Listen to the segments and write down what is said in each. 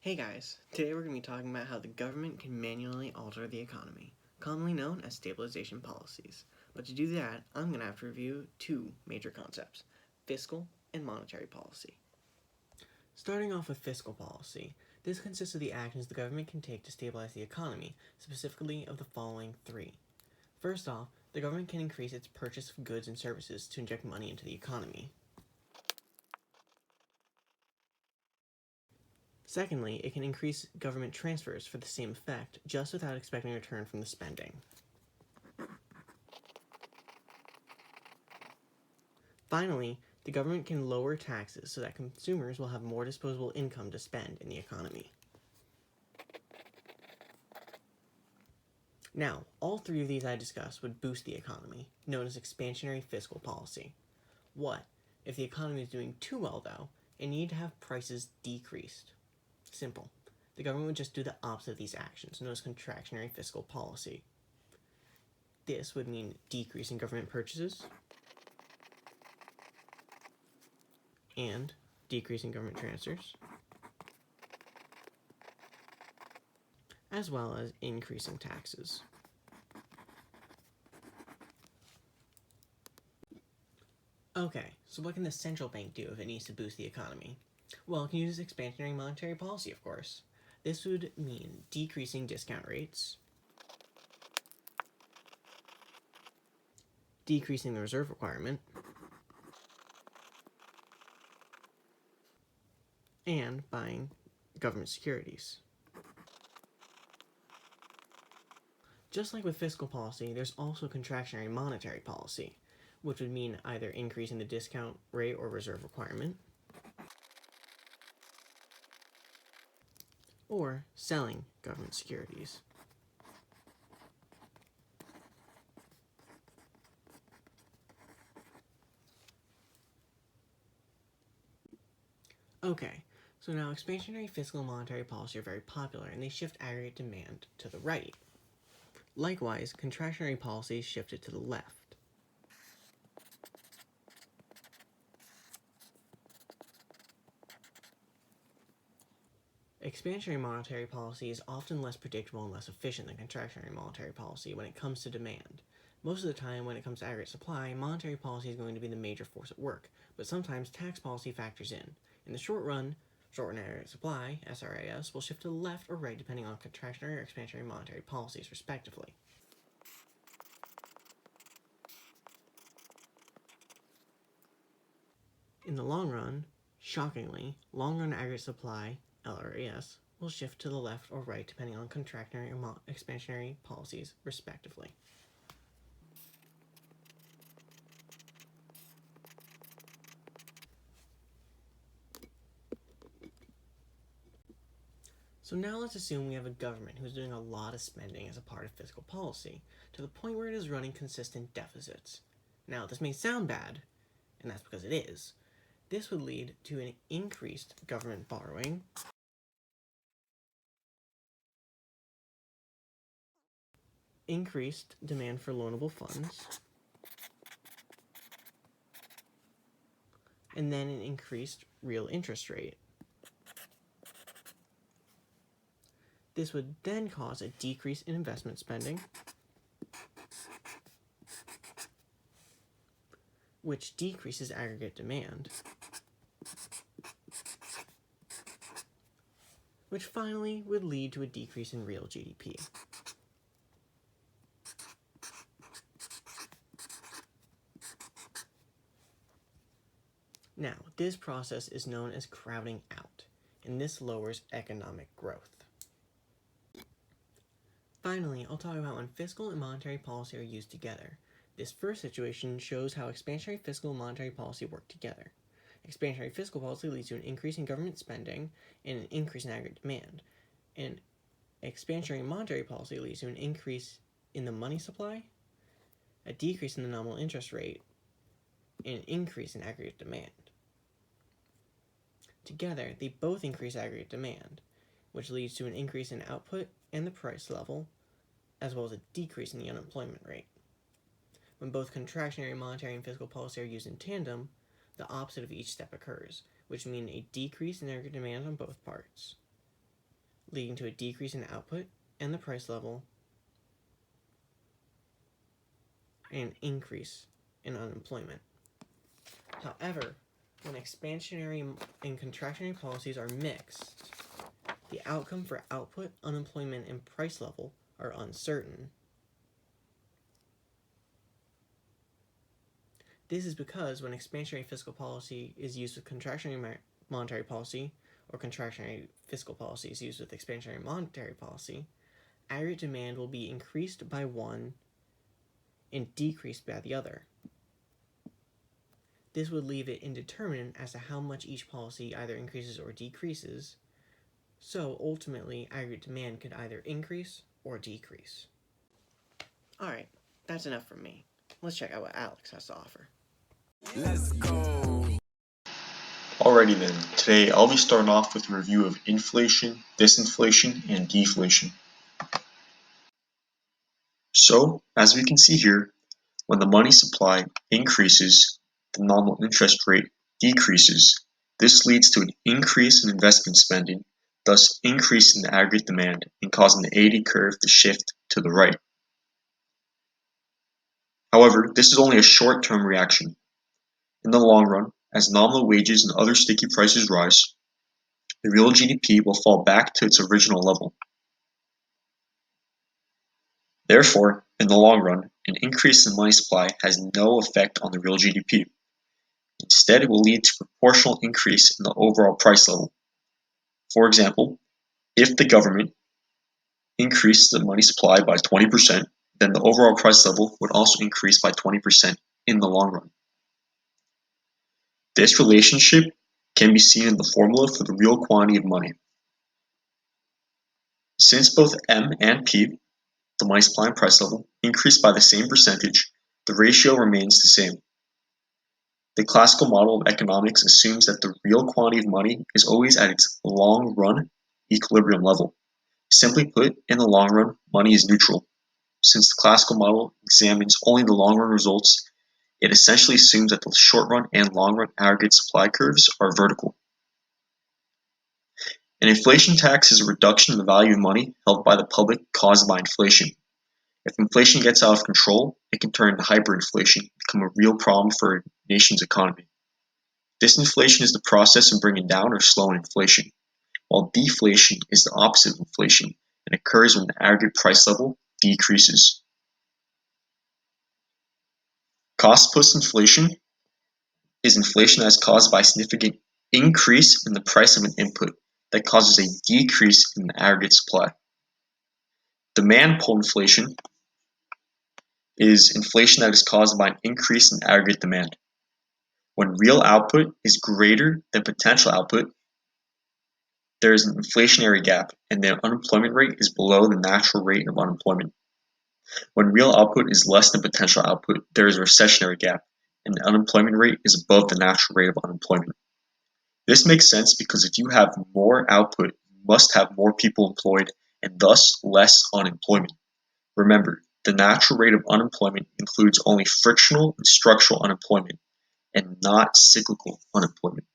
Hey guys, today we're going to be talking about how the government can manually alter the economy, commonly known as stabilization policies. But to do that, I'm going to have to review two major concepts, fiscal and monetary policy. Starting off with fiscal policy, this consists of the actions the government can take to stabilize the economy, specifically of the following three. First off, the government can increase its purchase of goods and services to inject money into the economy. Secondly, it can increase government transfers for the same effect, just without expecting a return from the spending. Finally, the government can lower taxes so that consumers will have more disposable income to spend in the economy. Now, all three of these I discussed would boost the economy, known as expansionary fiscal policy. What if the economy is doing too well, though, and need to have prices decreased? Simple. The government would just do the opposite of these actions, known as contractionary fiscal policy. This would mean decreasing government purchases and decreasing government transfers, as well as increasing taxes. Okay, so what can the central bank do if it needs to boost the economy? Well, it can use expansionary monetary policy, of course. This would mean decreasing discount rates, decreasing the reserve requirement, and buying government securities. Just like with fiscal policy, there's also contractionary monetary policy, which would mean either increasing the discount rate or reserve requirement, or selling government securities. Okay, so now expansionary fiscal and monetary policy are very popular, and they shift aggregate demand to the right. Likewise, contractionary policies shifted to the left. Expansionary monetary policy is often less predictable and less efficient than contractionary monetary policy when it comes to demand. Most of the time, when it comes to aggregate supply, monetary policy is going to be the major force at work, but sometimes tax policy factors in. In the short run aggregate supply, SRAS, will shift to the left or right depending on contractionary or expansionary monetary policies, respectively. In the long run, shockingly, long-run aggregate supply, LRAS, will shift to the left or right depending on contractionary or expansionary policies, respectively. So now let's assume we have a government who's doing a lot of spending as a part of fiscal policy, to the point where it is running consistent deficits. Now, this may sound bad, and that's because it is. This would lead to an increased government borrowing, increased demand for loanable funds, and then an increased real interest rate. This would then cause a decrease in investment spending, which decreases aggregate demand, which finally would lead to a decrease in real GDP. Now, this process is known as crowding out, and this lowers economic growth. Finally, I'll talk about when fiscal and monetary policy are used together. This first situation shows how expansionary fiscal and monetary policy work together. Expansionary fiscal policy leads to an increase in government spending and an increase in aggregate demand. And expansionary monetary policy leads to an increase in the money supply, a decrease in the nominal interest rate, and an increase in aggregate demand. Together, they both increase aggregate demand, which leads to an increase in output and the price level, as well as a decrease in the unemployment rate. When both contractionary monetary and fiscal policy are used in tandem, the opposite of each step occurs, which means a decrease in aggregate demand on both parts. leading to a decrease in output and the price level, and an increase in unemployment. However, when expansionary and contractionary policies are mixed, the outcome for output, unemployment, and price level are uncertain. This is because when expansionary fiscal policy is used with contractionary monetary policy, or contractionary fiscal policy is used with expansionary monetary policy, aggregate demand will be increased by one and decreased by the other. This would leave it indeterminate as to how much each policy either increases or decreases, so ultimately aggregate demand could either increase or decrease. Alright, that's enough from me. Let's check out what Alex has to offer. Let's go! Alrighty then, today I'll be starting off with a review of inflation, disinflation, and deflation. So, as we can see here, when the money supply increases, the nominal interest rate decreases. This leads to an increase in investment spending, thus increasing the aggregate demand and causing the AD curve to shift to the right. However, this is only a short-term reaction. In the long run, as nominal wages and other sticky prices rise, the real GDP will fall back to its original level. Therefore, in the long run, an increase in money supply has no effect on the real GDP. Instead, it will lead to a proportional increase in the overall price level. For example, if the government increased the money supply by 20%, then the overall price level would also increase by 20% in the long run. This relationship can be seen in the formula for the real quantity of money. Since both M and P, the money supply and price level, increase by the same percentage, the ratio remains the same. The classical model of economics assumes that the real quantity of money is always at its long-run equilibrium level. Simply put, in the long run, money is neutral. Since the classical model examines only the long-run results, it essentially assumes that the short-run and long-run aggregate supply curves are vertical. An inflation tax is a reduction in the value of money held by the public caused by inflation. If inflation gets out of control, it can turn into hyperinflation and become a real problem for a nation's economy. Disinflation is the process of bringing down or slowing inflation, while deflation is the opposite of inflation and occurs when the aggregate price level decreases. Cost-plus inflation is inflation that is caused by a significant increase in the price of an input that causes a decrease in the aggregate supply. Demand-pull inflation is inflation that is caused by an increase in aggregate demand. When real output is greater than potential output, there is an inflationary gap, and the unemployment rate is below the natural rate of unemployment. When real output is less than potential output, there is a recessionary gap, and the unemployment rate is above the natural rate of unemployment. This makes sense because if you have more output, you must have more people employed, and thus less unemployment. Remember, the natural rate of unemployment includes only frictional and structural unemployment, and not cyclical unemployment.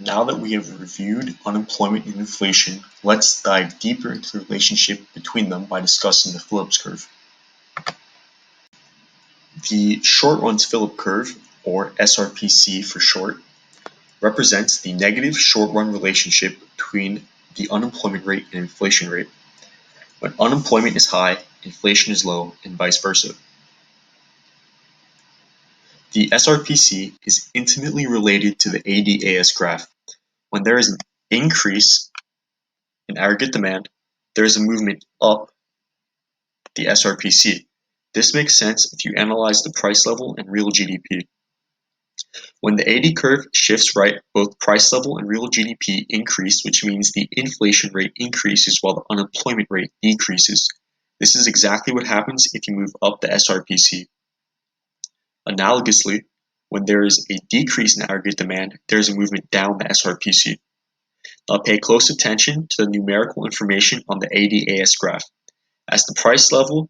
Now that we have reviewed unemployment and inflation, let's dive deeper into the relationship between them by discussing the Phillips curve. The short-run Phillips curve, or SRPC for short, represents the negative short-run relationship between the unemployment rate and inflation rate. When unemployment is high, inflation is low, and vice versa. The SRPC is intimately related to the ADAS graph. When there is an increase in aggregate demand, there is a movement up the SRPC. This makes sense if you analyze the price level and real GDP. When the AD curve shifts right, both price level and real GDP increase, which means the inflation rate increases while the unemployment rate decreases. This is exactly what happens if you move up the SRPC. Analogously, when there is a decrease in aggregate demand, there is a movement down the SRPC. Now pay close attention to the numerical information on the ADAS graph. As the price level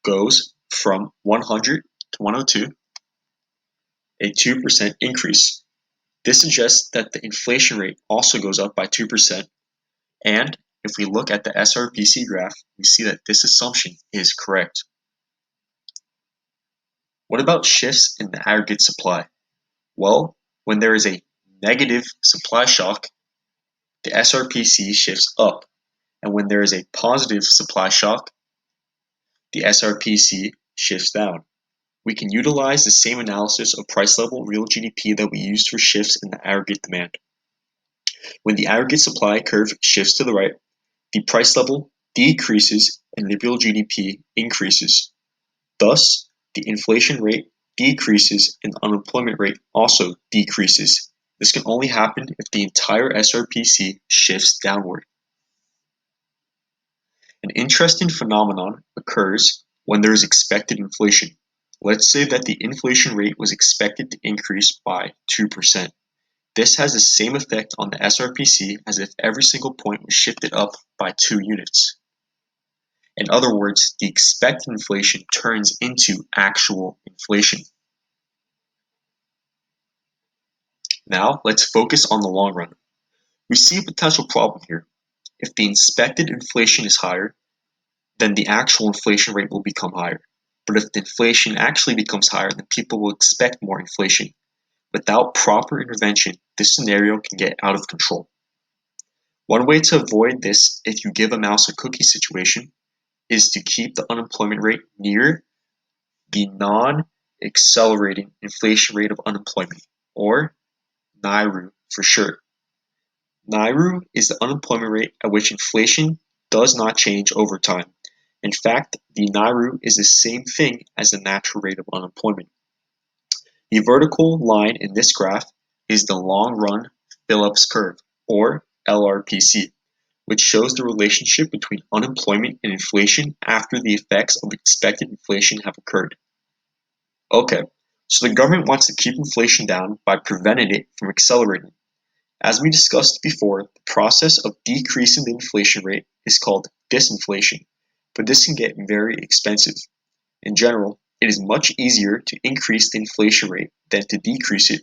goes from 100 to 102, a 2% increase. This suggests that the inflation rate also goes up by 2%, and if we look at the SRPC graph, we see that this assumption is correct. What about shifts in the aggregate supply? Well, when there is a negative supply shock, the SRPC shifts up, and when there is a positive supply shock, the SRPC shifts down. We can utilize the same analysis of price level real GDP that we used for shifts in the aggregate demand. When the aggregate supply curve shifts to the right, the price level decreases and the real GDP increases. Thus, the inflation rate decreases and the unemployment rate also decreases. This can only happen if the entire SRPC shifts downward. An interesting phenomenon occurs when there is expected inflation. Let's say that the inflation rate was expected to increase by 2%. This has the same effect on the SRPC as if every single point was shifted up by 2 units. In other words, the expected inflation turns into actual inflation. Now, let's focus on the long run. We see a potential problem here. If the expected inflation is higher, then the actual inflation rate will become higher. But if the inflation actually becomes higher, then people will expect more inflation. Without proper intervention, this scenario can get out of control. One way to avoid this, if you give a mouse a cookie situation, is to keep the unemployment rate near the non-accelerating inflation rate of unemployment, or NIRU for short. NIRU is the unemployment rate at which inflation does not change over time. In fact, the NIRU is the same thing as the natural rate of unemployment. The vertical line in this graph is the long-run Phillips curve, or LRPC, which shows the relationship between unemployment and inflation after the effects of expected inflation have occurred. Okay, so the government wants to keep inflation down by preventing it from accelerating. As we discussed before, the process of decreasing the inflation rate is called disinflation, but this can get very expensive. In general, it is much easier to increase the inflation rate than to decrease it.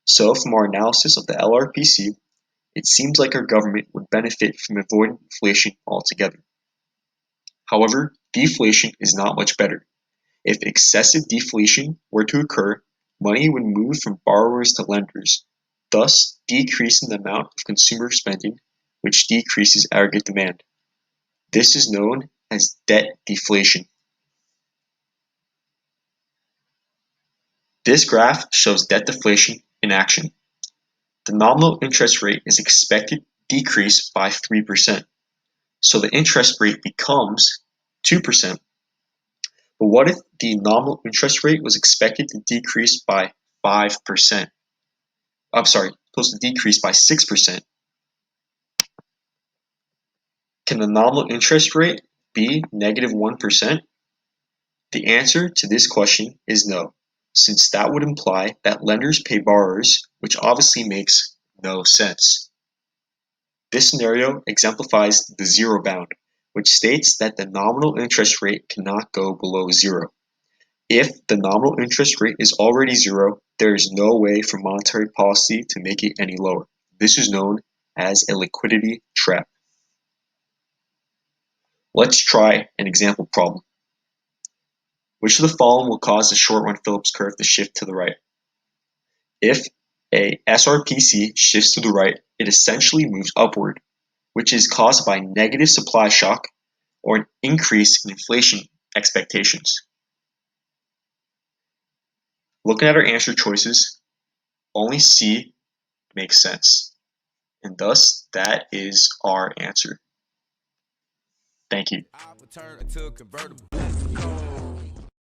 So from our analysis of the LRPC, it seems like our government would benefit from avoiding inflation altogether. However, deflation is not much better. If excessive deflation were to occur, money would move from borrowers to lenders, thus decreasing the amount of consumer spending, which decreases aggregate demand. This is known as debt deflation. This graph shows debt deflation in action. The nominal interest rate is expected to decrease by 3%, so the interest rate becomes 2%. But what if the nominal interest rate was expected to decrease by 5%? Supposed to decrease by 6%. Can the nominal interest rate be negative 1%? The answer to this question is no, since that would imply that lenders pay borrowers, which obviously makes no sense. This scenario exemplifies the zero bound, which states that the nominal interest rate cannot go below zero. If the nominal interest rate is already zero, there is no way for monetary policy to make it any lower. This is known as a liquidity trap. Let's try an example problem. Which of the following will cause the short-run Phillips curve to shift to the right? If a SRPC shifts to the right, it essentially moves upward, which is caused by negative supply shock or an increase in inflation expectations. Looking at our answer choices, only C makes sense, and thus that is our answer. Thank you.